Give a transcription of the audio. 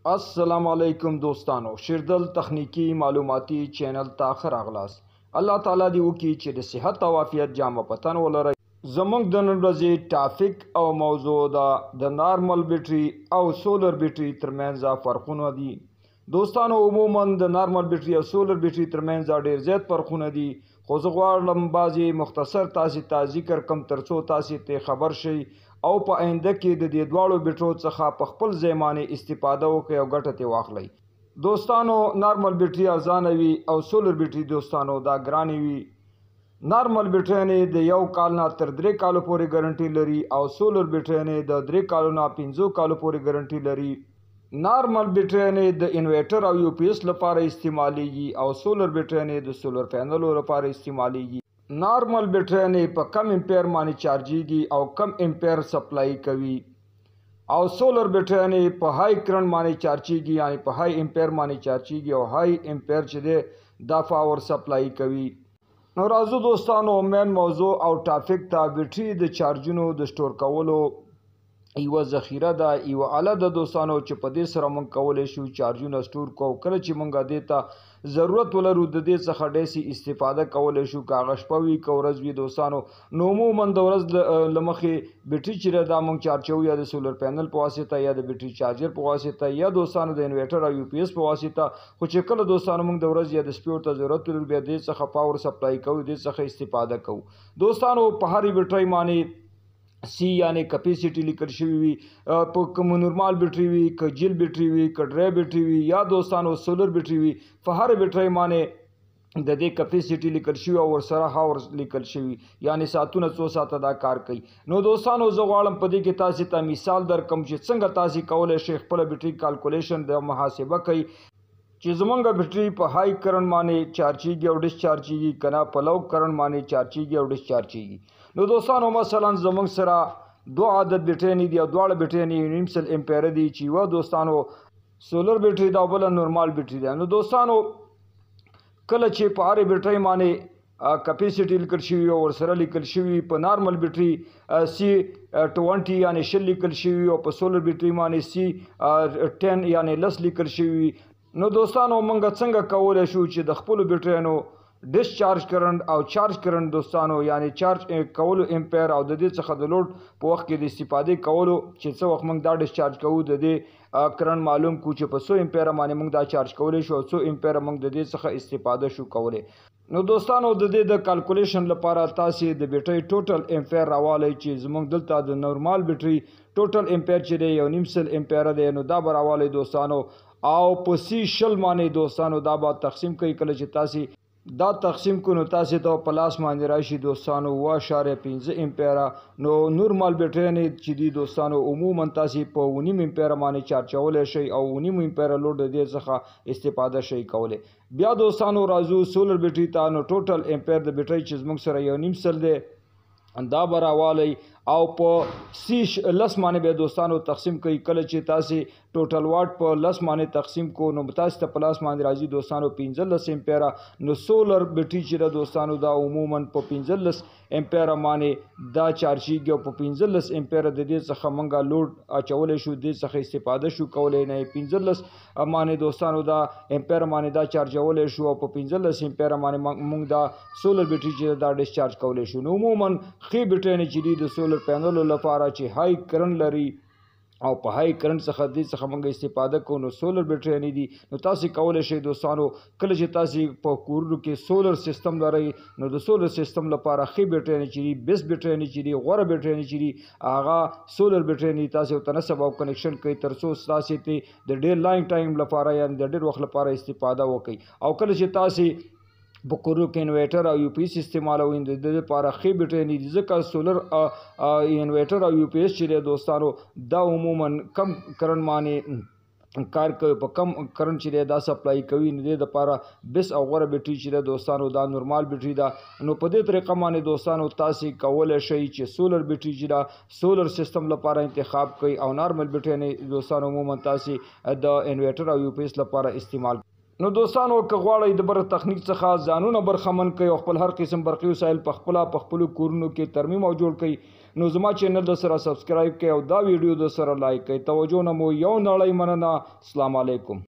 السلام علیکم دوستانو، شیردل تخنیکی معلوماتی چینل ته ښه راغلاست. الله تعالی دې وکړي چې د صحت او عافیت جامه پتن ولرئ. زموږ د نن ورځې ټاپک او موضوع ده د نارمل بیټري او سولر بیټري ترمنځ فرقونه دي. دوستانو، عموما د نارمل بیټري او سولر بیټري ترمنځ ډېر زیات فرقونه دي، خو زه غواړم بعضې مختصر تاسې ته ذکر کم ترڅو تاسې ته خبر شئ او په آینده کې د دې دواړو بیټرو څخه په خپل ځای باندې استفاده وکړئ او ګټه ترې واخلئ. دوستانو، نارمل بیټري ارزانه وي او سولر بیټري دوستانو دا ګرانې وي. نارمل بیټریانې د 1 کال نه تر 3 کالو پورې ګارنټي لري او سولر بیټریانې د 3 کالو نه 5 کالو پورې ګارنټي لري. نارمل بیټریانې د انورټر او یو پی ایس لپاره استعمالیږي او سولر بیټریانې د سولر پینلو لپاره استعمالیږي. نارمل بیټریانې په کم امپیر باندې چارجیږي او کم امپیر سپلای کوي او سولر بیټریانې په های کرنټ باندې چارجیږي، یعنی په های امپیر باندې چارجیږي او های امپیر چې دی دا پاور سپلای کوي. نو راځو دوستانو مین موضوع او ټاپک ته. بیټري د چارجونو د سٹور کولو یوه ذخیره ده، یوه آله ده دوستانو چې په دې سره موږ کولی شو چارجونه سٹور کوو. کله چې موږ دې ته ضرورت ولرو د دې څخه ډیسې استفاده کولی شو، که هغه شپه وي که ورځ وي دوستانو. نو عموما د ورځ له مخې بیټري چې دا موږ چارج کوو یا د سولر پینل په واسطه یا د بیټري چارجر په واسطه یا دوستانو د انورټر او یو پی ایس په واسطه. خو چې کله دوستانو موږ د ورځ یا د شپې ورته ضرورت ولرو بیا دې څخه پاور سپلای کوو، دې څخه استفاده کوو. دوستانو په هرې بیټرۍ باندې سی یعنی کپیسیټي لیکل شوی وي، په کوم نورمال بیټري وي، که جیل بیټري وي، که ډرای بیټري وي یا دوستانو سولر بیټري وي، په هر بیټرۍ باندې د دې کپیسیټي لیکل شوی او ورسره هاورز لیکل شوی، یعنی ساعتونه څو ساعته دا کار کوي. نو دوستانو زه غواړم په دې کې تاسې ته مثال درکړم چې څنګه تاسې کولی شئ خپله بیټري کالکولیشن د محاسبه کوي چې زمونږ بیټري په های کرنټ باندې چارجیږي او ډسچارجیږي که نه په لو کرنټ باندې چارجیږي او ډسچارجیږي. نو دوستانو مثلا زمونږ سره 2 عدد بیټریانې دي او دواړه بیټریانې 1.5 سل امپیره دي چې یوه دوستانو سولر بیټري ده او بله نورمال بیټري ده. نو دوستانو کله چې په هرې بیټرۍ باندې کپیسیټي لیکل شوي او ورسره لیکل شوي، په نارمل بیټري سی 20 یعنی 20 لیکل شوي او په سولر بیټري باندې سی 10 یعنی 10 لیکل شوي. نو دوستانو موږ څنګه کولی شو چې د خپلو بیټریانو ډسچارج کرنټ او چارج کرنټ دوستانو یعنی چارج کولو امپیر او د دې څخه د لوډ په وخت کې د استفادې کولو چې څه وخت موږ دا ډسچارج کوو د دې کرنټ معلوم کړو چې په 100 امپیر باندې موږ دا چارج کولی شو او 100 امپیر موږ د دې څخه استفاده شو کولی. نو دوستانو د دې د کالکولیشن لپاره تاسې د بیټرۍ ټوټل امپیر راوالی چې زموږ دلته د نورمال بیټري ټوټل امپیر چې دی 1.5 سل امپیر دی، نو دا به راوالی دوستانو او په سی شل باندې دوستانو دا به تقسیم کوي. کله چې تاسې دا تقسیم کو نو تاسې ته په لاس باندې راشي دوستانو 7.5 امپیره. نو نورمال بیټریانې چې دي دوستانو عموما تاسې په 1.5 امپیره باندې چارجولی شئ او 1.5 امپیره لوډ د دې څخه استفاده شئ کولی. بیا دوستانو راځو سولر بیټري ته. نو ټوټل امپیر د بیټرۍ چې زموږ سره 1.5 سل دی دا به راوالی او په سی 10 باندې به دوستانو تقسیم کوي. کله چې تاسې ټوټل واټ په 10 باندې تقسیم کو نو تاسې ته په لاس باندې راځي دوستانو 15 امپیره. نو سولر بیټري چې ده دوستانو دا عموما په 15 امپیره باندې دا چارجیږي او په 15 امپیره د دې څخه موږ لوډ اچولی شو، دې څخه استفاده شو کولی. نه 15 باندې دوستانو دا امپیره باندې دا چارجولی شو او په 15 امپیره باندې موږ دا سولر بیټري چې دا ډسچارج کولی شو. نو عموما ښې بیټریانې چې دي د سولر پینلو لپاره چې های کرنټ لري او په های کرنټ څخه دې څخه موږ استفاده کوو، نو سولر بیټریانې دي. نو تاسې کولی شئ دوستانو کله چې تاسې په کورونو کې سولر سیستم لرئ نو د سولر سیستم لپاره ښې بیټریانې چې دي، بیسټ بیټریانې چې دي، غوره بیټریانې چې دي هغه سولر بیټریانې تاسې ورته نصب او کنیکشن کوئ ترڅو تاسې ته د ډېر لانګ ټایم لپاره یا د ډېر وخت لپاره استفاده وکړئ. او کله چې تاسې په کورونو کې انورټر او یو پی ایس استعمالوي د دې لپاره ښې بیټریانې دي، ځکه سولر انورټر او یو پی ایس چې دی دوستانو دا عموما کم کرنټ باندې کار کوي، په کم کرنټ چې دی دا سپلای کوي. نو دې دپاره بیس او غوره بیټري چې دی دوستانو دا نورمال بیټري ده. نو په دې طریقه باندې دوستانو تاسې کولی شئ چې سولر بیټري چې ده سولر سیستم لپاره انتخاب کوئ او نارمل بیټریانې دوستانو عموما تاسې د انورټر او یو پی ایس لپاره استعمال. نو دوستانو که غواړئ د بر تخنیک څخه ځانونه برخمن کړئ او خپل هر قسم برقي وسایل په خپلو کورونو کې ترمیم او جوړ کړئ نو زما چینل د سره سبسکرایب کړئ او دا ویډیو د سره لایک کړئ. توجه نه مو یو نړۍ مننه. السلام علیکم.